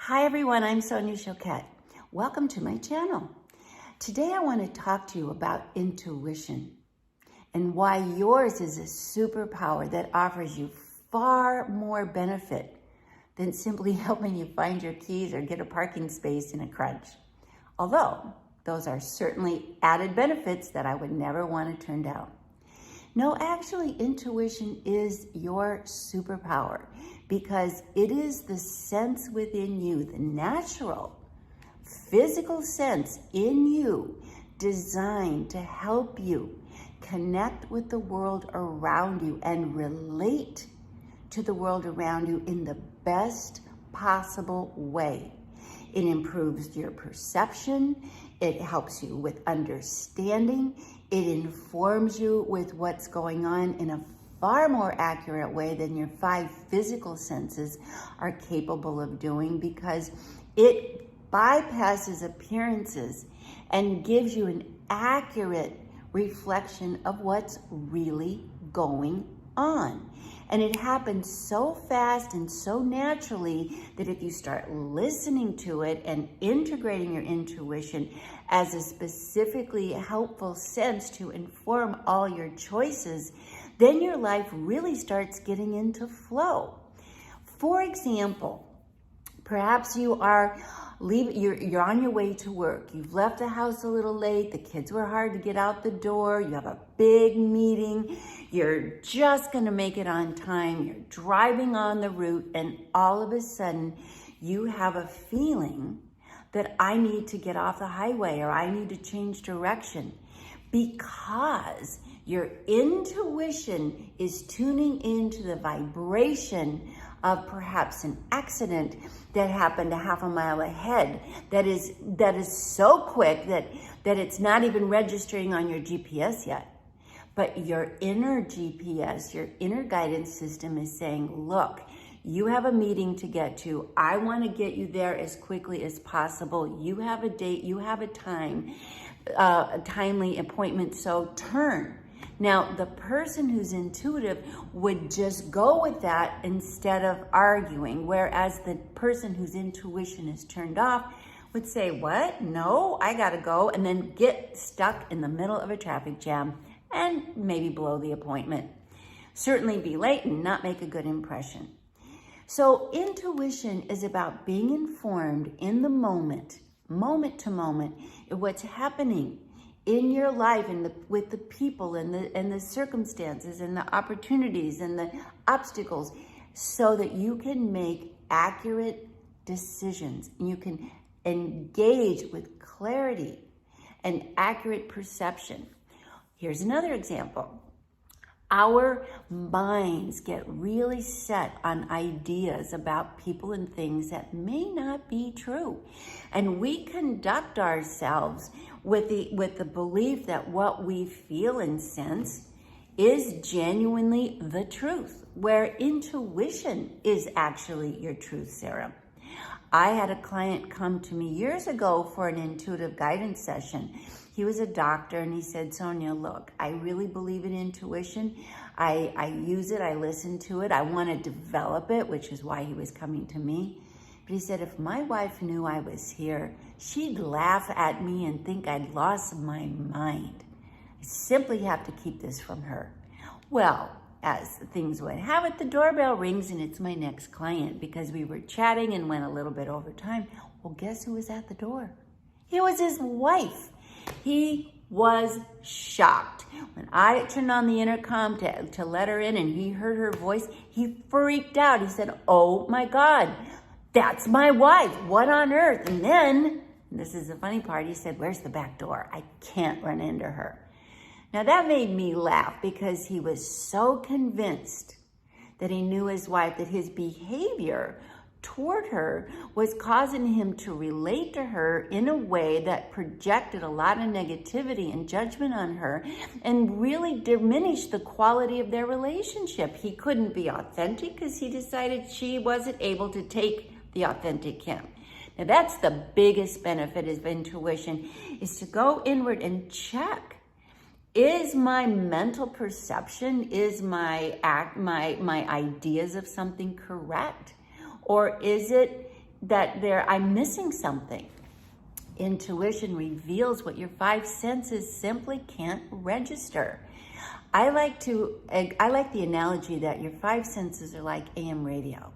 Hi everyone, I'm Sonia Choquette. Welcome to my channel. Today I want to talk to you about intuition and why yours is a superpower that offers you far more benefit than simply helping you find your keys or get a parking space in a crunch. Although those are certainly added benefits that I would never want to turn down. No, actually, intuition is your superpower because it is the sense within you, the natural, physical sense in you designed to help you connect with the world around you and relate to the world around you in the best possible way. It improves your perception. It helps you with understanding. It informs you with what's going on in a far more accurate way than your 5 physical senses are capable of doing, because it bypasses appearances and gives you an accurate reflection of what's really going on. And it happens so fast and so naturally that if you start listening to it and integrating your intuition as a specifically helpful sense to inform all your choices, then your life really starts getting into flow. For example, perhaps you're on your way to work. You've left the house a little late. The kids were hard to get out the door. You have a big meeting. You're just going to make it on time. You're driving on the route, and all of a sudden you have a feeling that I need to get off the highway or I need to change direction, because your intuition is tuning into the vibration of perhaps an accident that happened a half a mile ahead that is so quick that it's not even registering on your GPS yet. But your inner GPS, your inner guidance system is saying, look, you have a meeting to get to. I want to get you there as quickly as possible. You have a date, you have a time, a timely appointment, so turn. Now, the person who's intuitive would just go with that instead of arguing, whereas the person whose intuition is turned off would say, what? No, I gotta go, and then get stuck in the middle of a traffic jam and maybe blow the appointment. Certainly be late and not make a good impression. So intuition is about being informed in the moment to moment, of what's happening in your life and with the people and the circumstances and the opportunities and the obstacles, so that you can make accurate decisions and you can engage with clarity and accurate perception. Here's another example. Our minds get really set on ideas about people and things that may not be true. And we conduct ourselves with the belief that what we feel and sense is genuinely the truth, where intuition is actually your truth serum. I had a client come to me years ago for an intuitive guidance session. He was a doctor, and he said, Sonia, look, I really believe in intuition. I use it, I listen to it, I want to develop it, which is why he was coming to me. But he said, if my wife knew I was here, she'd laugh at me and think I'd lost my mind. I simply have to keep this from her. Well, as things would have it, the doorbell rings and it's my next client, because we were chatting and went a little bit over time. Well, guess who was at the door? It was his wife. He was shocked. When I turned on the intercom to let her in and he heard her voice, he freaked out. He said, oh my God, that's my wife. What on earth? And then, and this is the funny part, he said, where's the back door? I can't run into her. Now that made me laugh, because he was so convinced that he knew his wife, that his behavior toward her was causing him to relate to her in a way that projected a lot of negativity and judgment on her and really diminished the quality of their relationship. He couldn't be authentic because he decided she wasn't able to take the authentic him. Now that's the biggest benefit of intuition, is to go inward and check. Is my mental perception, is my ideas of something correct? Or is it I'm missing something. Intuition reveals what your five senses simply can't register. I like the analogy that your five senses are like AM radio.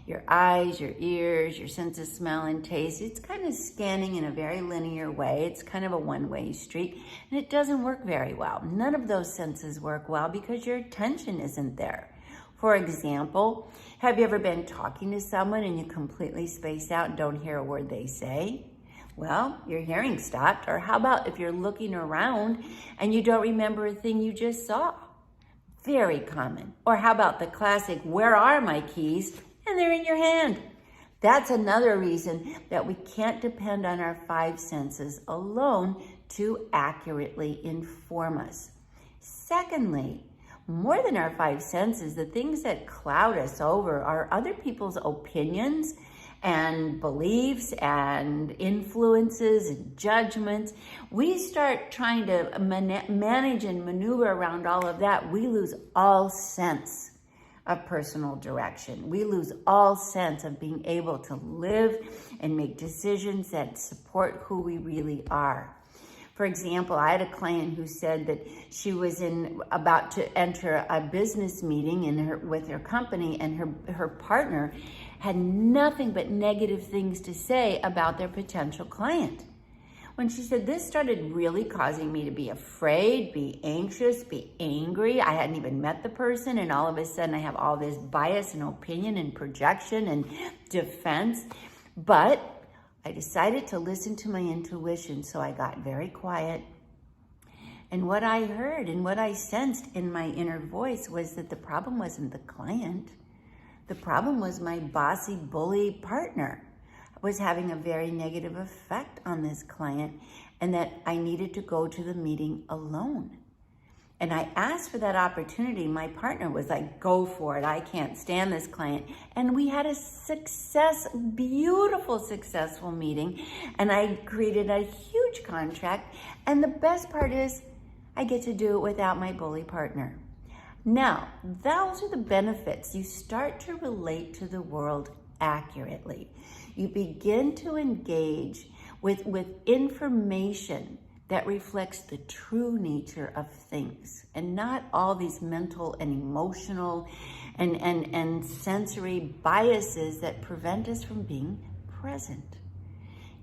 Your eyes, your ears, your sense of smell and taste, it's kind of scanning in a very linear way. It's kind of a one-way street, and it doesn't work very well. None of those senses work well because your attention isn't there. For example, have you ever been talking to someone and you completely space out and don't hear a word they say? Well, your hearing stopped. Or how about if you're looking around and you don't remember a thing you just saw? Very common. Or how about the classic, where are my keys? And they're in your hand. That's another reason that we can't depend on our five senses alone to accurately inform us. Secondly, more than our five senses, the things that cloud us over are other people's opinions and beliefs and influences and judgments. We start trying to manage and maneuver around all of that. We lose all sense of personal direction. We lose all sense of being able to live and make decisions that support who we really are. For example, I had a client who said that she was about to enter a business meeting with her company, and her partner had nothing but negative things to say about their potential client. When she said, this started really causing me to be afraid, be anxious, be angry. I hadn't even met the person, and all of a sudden I have all this bias and opinion and projection and defense. But I decided to listen to my intuition, so I got very quiet. And what I heard and what I sensed in my inner voice was that the problem wasn't the client. The problem was my bossy, bully partner was having a very negative effect on this client, and that I needed to go to the meeting alone. And I asked for that opportunity. My partner was like, go for it. I can't stand this client. And we had a beautiful, successful meeting. And I created a huge contract. And the best part is I get to do it without my bully partner. Now, those are the benefits. You start to relate to the world accurately. You begin to engage with information that reflects the true nature of things, and not all these mental and emotional and sensory biases that prevent us from being present.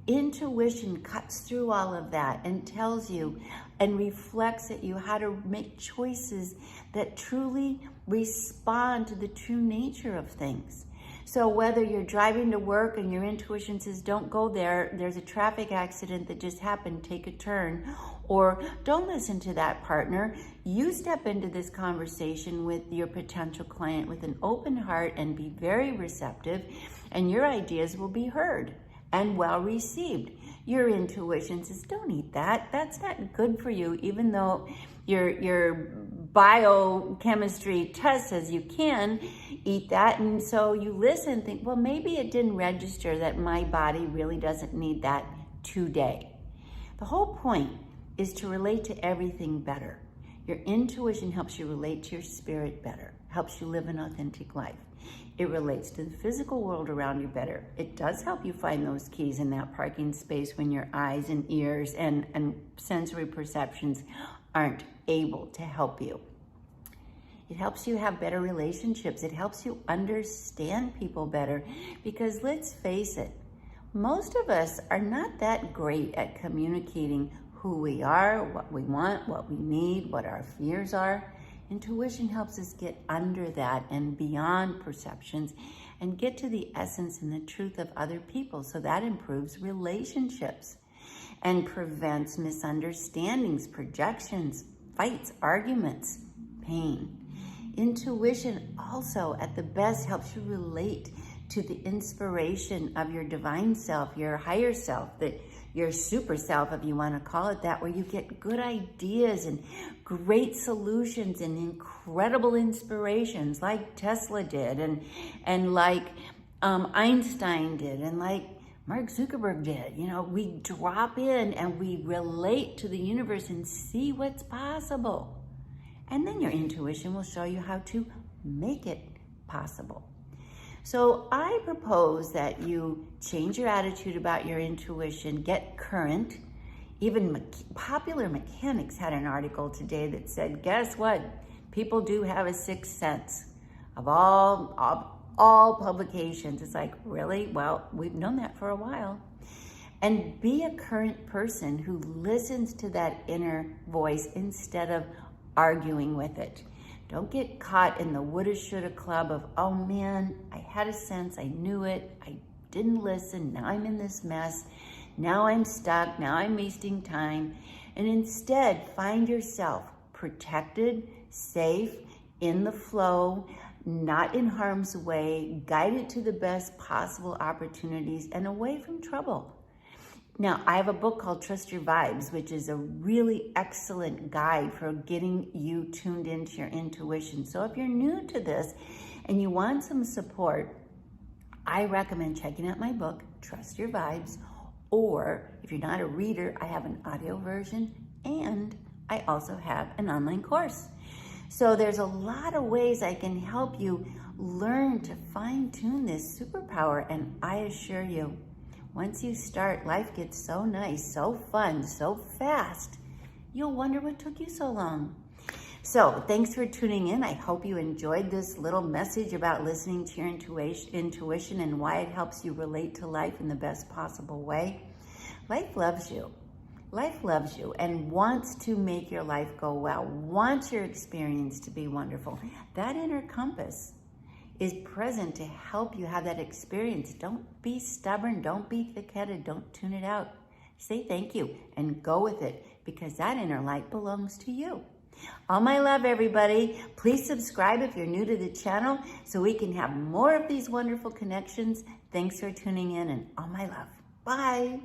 Intuition cuts through all of that and tells you and reflects at you how to make choices that truly respond to the true nature of things. So whether you're driving to work and your intuition says, don't go there, there's a traffic accident that just happened, take a turn, or don't listen to that partner, you step into this conversation with your potential client with an open heart and be very receptive, and your ideas will be heard and well received. Your intuition says, don't eat that. That's not good for you, even though your biochemistry test says you can eat that. And so you listen and think, well, maybe it didn't register that my body really doesn't need that today. The whole point is to relate to everything better. Your intuition helps you relate to your spirit better, helps you live an authentic life. It relates to the physical world around you better. It does help you find those keys in that parking space when your eyes and ears and sensory perceptions aren't able to help you. It helps you have better relationships. It helps you understand people better, because let's face it, most of us are not that great at communicating who we are, what we want, what we need, what our fears are. Intuition helps us get under that and beyond perceptions and get to the essence and the truth of other people. So that improves relationships and prevents misunderstandings, projections, fights, arguments, pain. Intuition also, at the best, helps you relate to the inspiration of your divine self, your higher self, your super self, if you want to call it that, where you get good ideas and great solutions and incredible inspirations like Tesla did and like Einstein did and like Mark Zuckerberg did. You know, we drop in and we relate to the universe and see what's possible. And then your intuition will show you how to make it possible. So I propose that you change your attitude about your intuition, get current. Even Popular Mechanics had an article today that said, guess what? People do have a sixth sense. Of all publications. It's like, really? Well, we've known that for a while. And be a current person who listens to that inner voice instead of arguing with it. Don't get caught in the woulda, shoulda club of, oh man, I had a sense, I knew it, I didn't listen, now I'm in this mess, now I'm stuck, now I'm wasting time. And instead, find yourself protected, safe, in the flow, not in harm's way, guided to the best possible opportunities and away from trouble. Now, I have a book called Trust Your Vibes, which is a really excellent guide for getting you tuned into your intuition. So if you're new to this and you want some support, I recommend checking out my book, Trust Your Vibes, or if you're not a reader, I have an audio version and I also have an online course. So there's a lot of ways I can help you learn to fine-tune this superpower, and I assure you, once you start, life gets so nice, so fun, so fast, you'll wonder what took you so long. So thanks for tuning in. I hope you enjoyed this little message about listening to your intuition and why it helps you relate to life in the best possible way. Life loves you. Life loves you and wants to make your life go well, wants your experience to be wonderful. That inner compass is present to help you have that experience. Don't be stubborn. Don't be thick-headed. Don't tune it out. Say thank you and go with it because that inner light belongs to you. All my love, everybody. Please subscribe if you're new to the channel so we can have more of these wonderful connections. Thanks for tuning in and all my love. Bye.